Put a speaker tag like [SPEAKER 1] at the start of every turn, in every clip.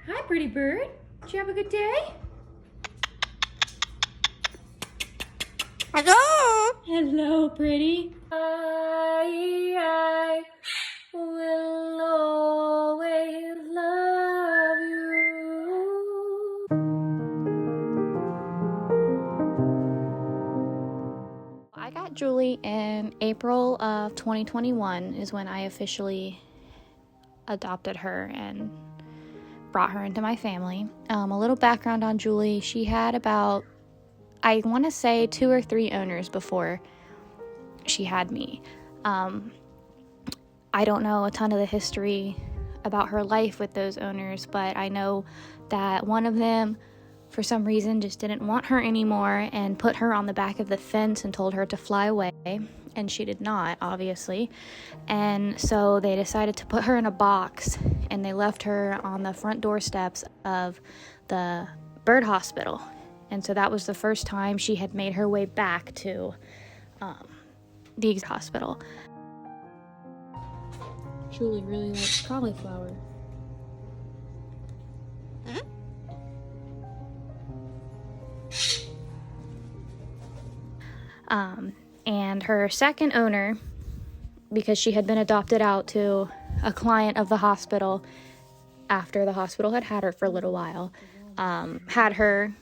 [SPEAKER 1] Hi, pretty bird. Did you have a good day?
[SPEAKER 2] Hello.
[SPEAKER 1] Hello, pretty. I will always love you. I got Julie in April of 2021 is when I officially adopted her and brought her into my family. A little background on Julie. She had about, I want to say 2 or 3 owners before she had me. I don't know a ton of the history about her life with those owners, but I know that one of them, for some reason, just didn't want her anymore and put her on the back of the fence and told her to fly away. And she did not, obviously. And so they decided to put her in a box, and they left her on the front doorsteps of the bird hospital. And so that was the first time she had made her way back to the hospital. Julie really likes cauliflower. And her second owner, because she had been adopted out to a client of the hospital after the hospital had her for a little while, had her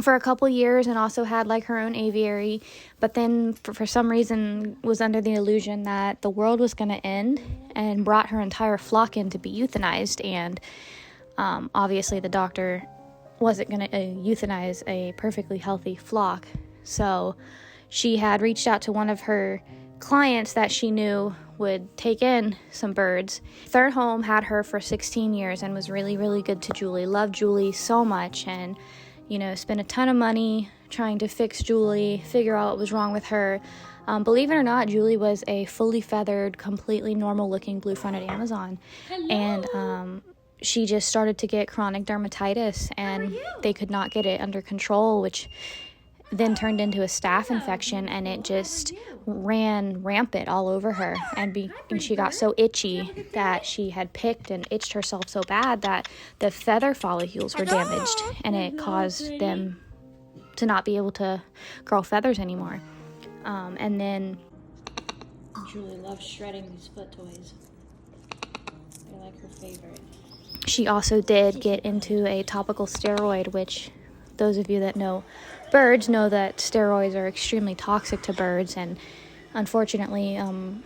[SPEAKER 1] for a couple years and also had like her own aviary, but then for some reason was under the illusion that the world was going to end and brought her entire flock in to be euthanized. And obviously the doctor wasn't going to euthanize a perfectly healthy flock. So she had reached out to one of her clients that she knew would take in some birds. Third home had her for 16 years and was really, really good to Julie. Loved Julie so much, and spent a ton of money trying to fix Julie, figure out what was wrong with her. Believe it or not, Julie was a fully feathered, completely normal-looking blue-fronted Amazon. Hello. And she just started to get chronic dermatitis, and they could not get it under control, which then turned into a staph infection, and it just ran rampant all over her. And she got so itchy that she had picked and itched herself so bad that the feather follicles were damaged, and it caused them to not be able to grow feathers anymore. And then Julie loves shredding these foot toys. They're like her favorite. She also did get into a topical steroid, which those of you that know birds know that steroids are extremely toxic to birds, and unfortunately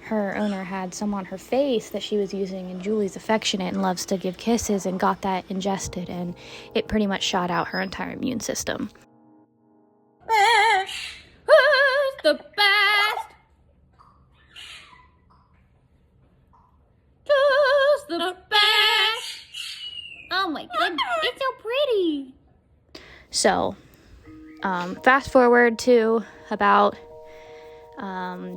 [SPEAKER 1] her owner had some on her face that she was using, and Julie's affectionate and loves to give kisses and got that ingested, and it pretty much shot out her entire immune system. Who's the best? Who's the best? Oh my goodness, it's so pretty. So fast forward to about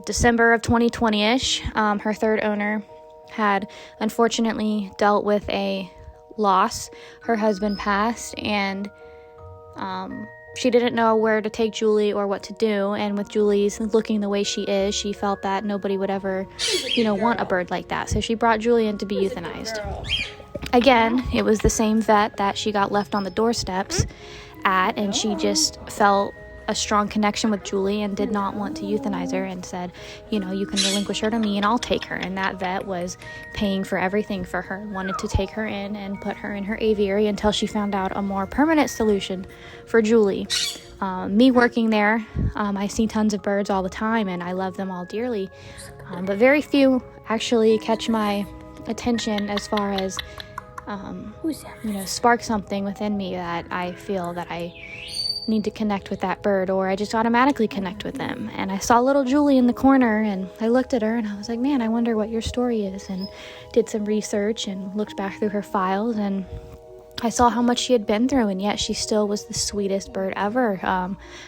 [SPEAKER 1] December of 2020-ish, her third owner had unfortunately dealt with a loss. Her husband passed, and she didn't know where to take Julie or what to do. And with Julie's looking the way she is, she felt that nobody would ever, want a bird like that. So she brought Julie in to be euthanized. Again, it was the same vet that she got left on the doorsteps at, and she just felt a strong connection with Julie and did not want to euthanize her, and said, you can relinquish her to me and I'll take her. And that vet was paying for everything for her, wanted to take her in and put her in her aviary until she found out a more permanent solution for Julie. Me working there, I see tons of birds all the time, and I love them all dearly, but very few actually catch my attention as far as spark something within me that I feel that I need to connect with that bird, or I just automatically connect with them. And I saw little Julie in the corner, and I looked at her and I was like, man, I wonder what your story is, and did some research and looked back through her files, and I saw how much she had been through, and yet she still was the sweetest bird ever.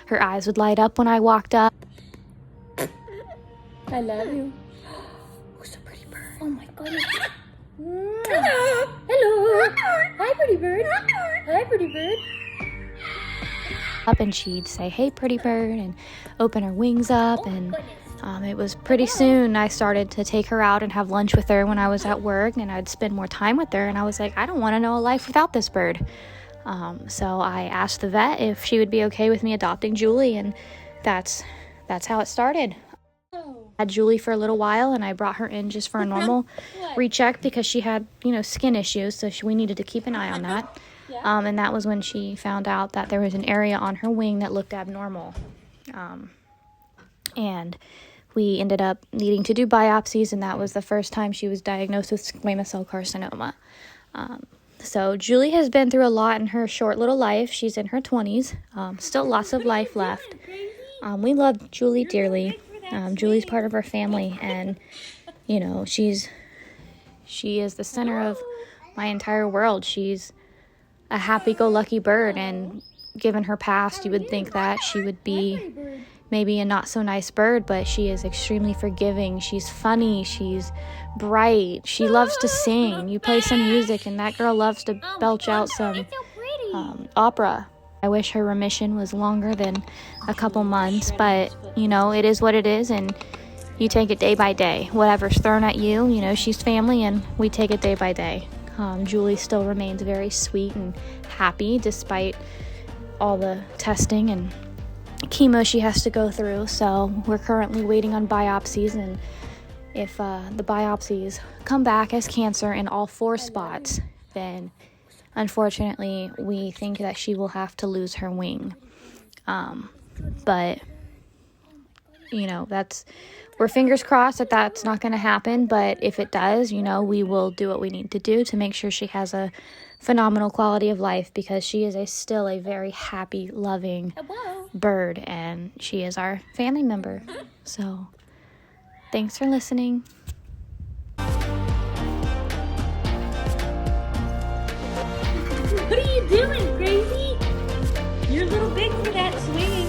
[SPEAKER 1] Her eyes would light up when I walked up. I love you. Who's a pretty bird? Oh my goodness. Hello. Hello. Hi, pretty bird. Hi, pretty bird. Up, and she'd say, hey, pretty bird, and open her wings up and It was pretty soon I started to take her out and have lunch with her when I was at work, and I'd spend more time with her, and I was like, I don't want to know a life without this bird. So I asked the vet if she would be okay with me adopting Julie, and that's how it started. I had Julie for a little while, and I brought her in just for a normal recheck because she had, skin issues, so we needed to keep an eye on that. And that was when she found out that there was an area on her wing that looked abnormal. And we ended up needing to do biopsies, and that was the first time she was diagnosed with squamous cell carcinoma. So Julie has been through a lot in her short little life. She's in her 20s. Still lots of life left. We love Julie dearly. Julie's part of our family, and she is the center of my entire world. She's a happy-go-lucky bird, and given her past, you would think that she would be maybe a not-so-nice bird, but she is extremely forgiving. She's funny. She's bright. She loves to sing. You play some music, and that girl loves to belch out some opera. I wish her remission was longer than a couple months, but, it is what it is, and you take it day by day. Whatever's thrown at you, she's family, and we take it day by day. Julie still remains very sweet and happy despite all the testing and chemo she has to go through. So we're currently waiting on biopsies, and if the biopsies come back as cancer in all 4 spots, then unfortunately we think that she will have to lose her wing. But we're fingers crossed that that's not going to happen, but if it does, we will do what we need to do to make sure she has a phenomenal quality of life, because she is still a very happy, loving bird, and she is our family member. So thanks for listening.
[SPEAKER 2] What are you doing, Crazy? You're a little big for that swing.